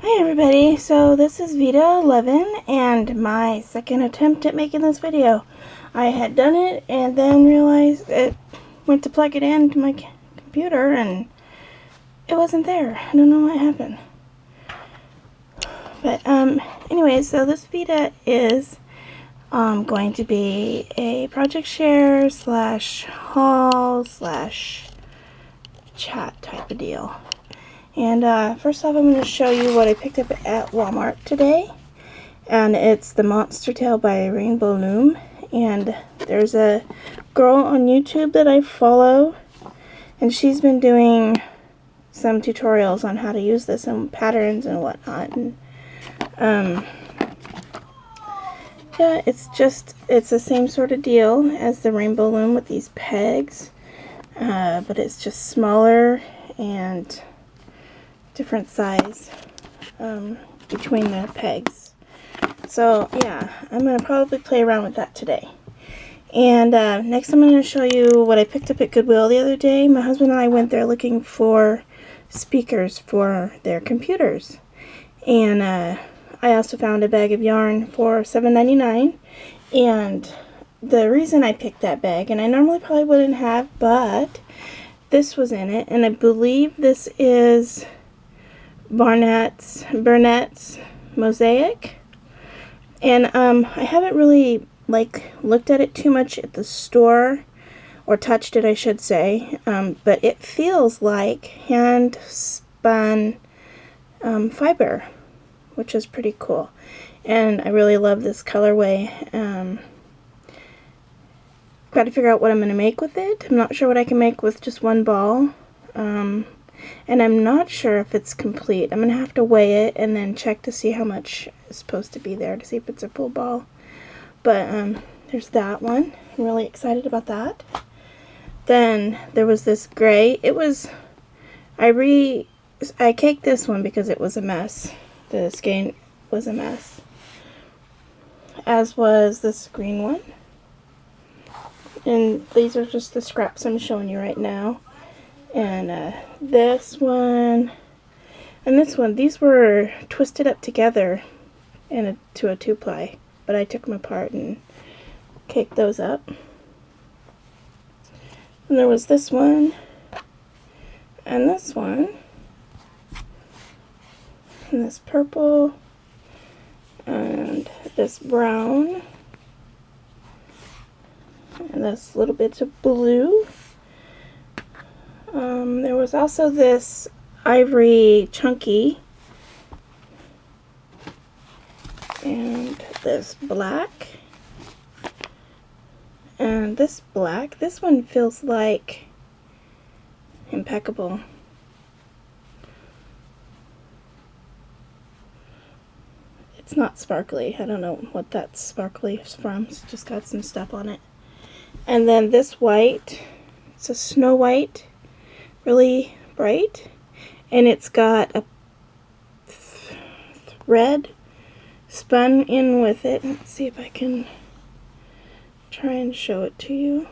Hi everybody, so this is VEDA 11 and my second attempt at making this video. I had done it and then realized it went to plug it into my computer and it wasn't there. I don't know what happened. But anyway, so this VEDA is going to be a project share / haul / chat type of deal. And first off, I'm going to show you what I picked up at Walmart today. And it's the Monster Tail by Rainbow Loom. And there's a girl on YouTube that I follow. And she's been doing some tutorials on how to use this and patterns and whatnot. And yeah, it's the same sort of deal as the Rainbow Loom with these pegs. But it's just smaller and different size between the pegs. So yeah, I'm going to probably play around with that today. And next I'm going to show you what I picked up at Goodwill the other day. My husband and I went there looking for speakers for their computers. And I also found a bag of yarn for $7.99. And the reason I picked that bag, and I normally probably wouldn't have, but this was in it. And I believe this is Burnett's Mosaic, and I haven't really looked at it too much at the store, or touched it I should say, but it feels like hand spun fiber, which is pretty cool, and I really love this colorway. Got to figure out what I'm going to make with it. I'm not sure what I can make with just one ball. And I'm not sure if it's complete. I'm going to have to weigh it and then check to see how much is supposed to be there to see if it's a full ball. But there's that one. I'm really excited about that. Then there was this gray. It was, I caked this one because it was a mess. The skein was a mess. As was this green one. And these are just the scraps I'm showing you right now. And this one and this one, these were twisted up together to a 2-ply, but I took them apart and caked those up. And there was this one and this one and this purple and this brown and this little bit of blue. There was also this ivory chunky and this black and this black. This one feels like impeccable. It's not sparkly. I don't know what that sparkly is from. It's just got some stuff on it. And then this white, it's a snow white, really bright, and it's got a thread spun in with it. Let's see if I can try and show it to you.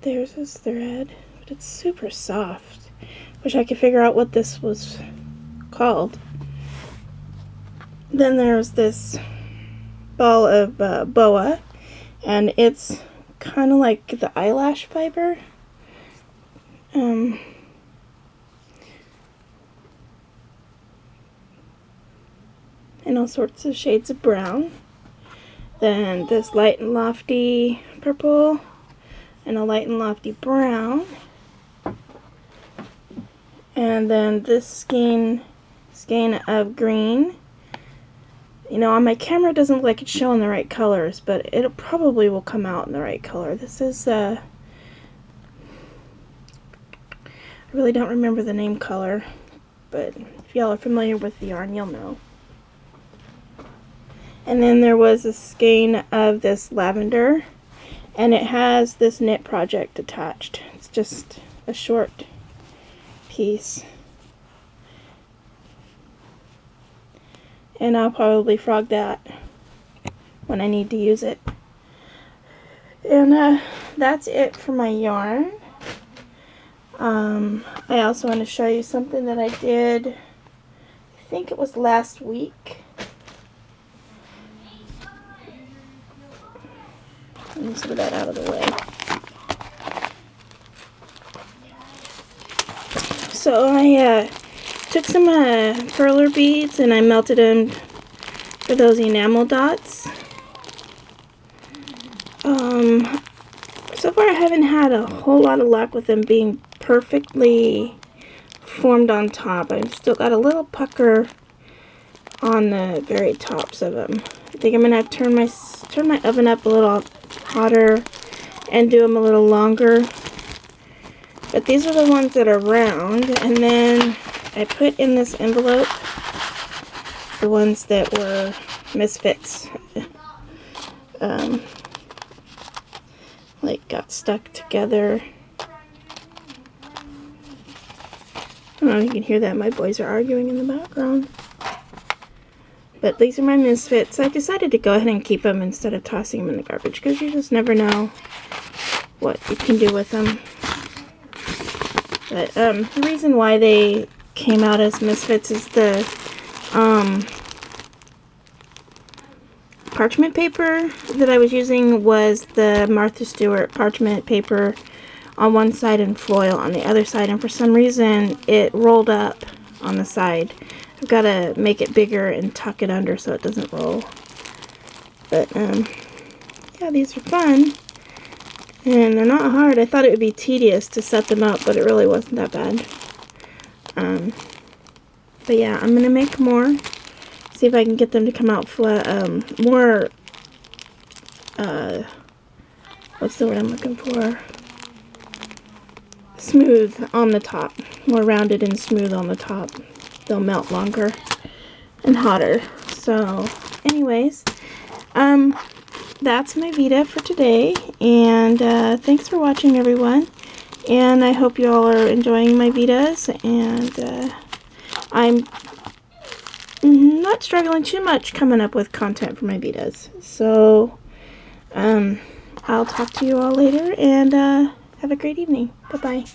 There's this thread, but it's super soft. Wish I could figure out what this was called. Then there's this ball of boa, and it's kind of like the eyelash fiber. And all sorts of shades of brown. Then this light and lofty purple and a light and lofty brown. And then this skein of green. You know, on my camera it doesn't look like it's showing the right colors, but it probably will come out in the right color. This is I really don't remember the name color, but if y'all are familiar with the yarn, you'll know. And then there was a skein of this lavender, and it has this knit project attached. It's just a short piece. And I'll probably frog that when I need to use it. And that's it for my yarn. I also want to show you something that I did, I think it was last week. Let me move that out of the way. So I took some perler beads and I melted them for those enamel dots. So far I haven't had a whole lot of luck with them being perfectly formed on top. I've still got a little pucker on the very tops of them. I think I'm gonna have to turn my oven up a little hotter and do them a little longer. But these are the ones that are round, and then I put in this envelope the ones that were misfits. Like got stuck together. I don't know if you can hear that. My boys are arguing in the background. But these are my misfits. I decided to go ahead and keep them instead of tossing them in the garbage because you just never know what you can do with them. But the reason why they came out as misfits is the parchment paper that I was using was the Martha Stewart parchment paper on one side and foil on the other side, and for some reason it rolled up on the side. I've got to make it bigger and tuck it under so it doesn't roll. But yeah, these are fun and they're not hard. I thought it would be tedious to set them up, but it really wasn't that bad. But yeah, I'm gonna make more. See if I can get them to come out flat, more, what's the word I'm looking for? Smooth on the top. More rounded and smooth on the top. They'll melt longer and hotter. So, anyways, that's my VEDA for today. And thanks for watching, everyone. And I hope you all are enjoying my VEDAs. And I'm not struggling too much coming up with content for my VEDAs. So, I'll talk to you all later, and have a great evening. Bye-bye.